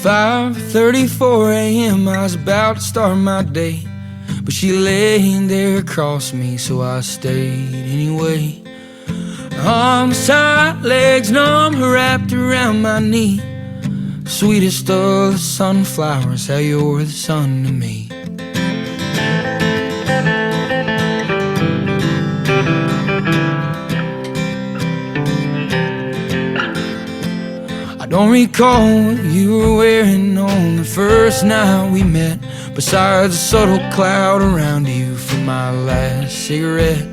5:34 a.m. I was about to start my day, but she lay there across me, so I stayed anyway. Arms tight, legs numb, wrapped around my knee. Sweetest of the sunflowers, how you're the sun to me. I don't recall what you were wearing on the first night we met, besides a subtle cloud around you from my last cigarette.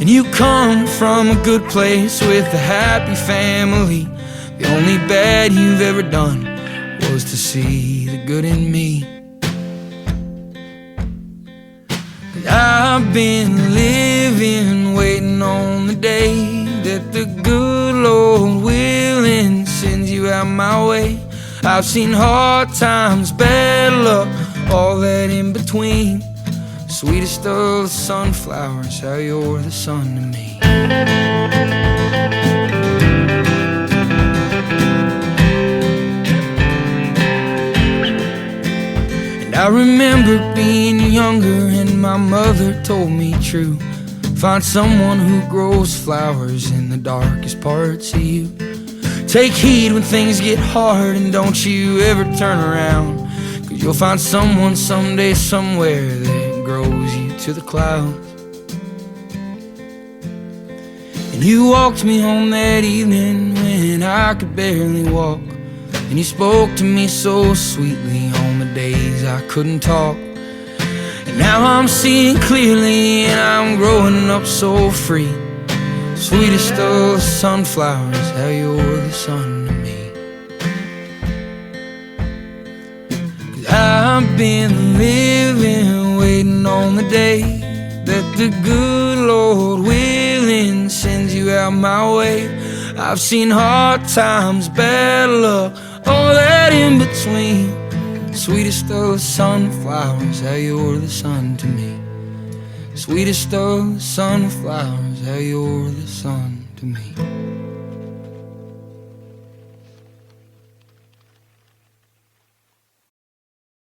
And you come from a good place with a happy family. The only bad you've ever done was to see the good in me. But I've been living, waiting on the day that the good Lord willing sends you out my way. I've seen hard times, bad luck, all that in between. Sweetest of the sunflowers, how you're the sun to me. And I remember being younger and my mother told me true. Find someone who grows flowers in the darkest parts of you. Take heed when things get hard and don't you ever turn around, 'cause you'll find someone someday somewhere that grows you to the clouds. And you walked me home that evening when I could barely walk, and you spoke to me so sweetly on the days I couldn't talk. And now I'm seeing clearly and I'm growing up so free. Sweetest of the sunflowers, how you're the sun to me. 'Cause I've been living, waiting on the day that the good Lord willing sends you out my way. I've seen hard times, bad luck, all that in between. Sweetest of the sunflowers, how you're the sun to me. Sweetest of the sunflowers, how you're the sun to me.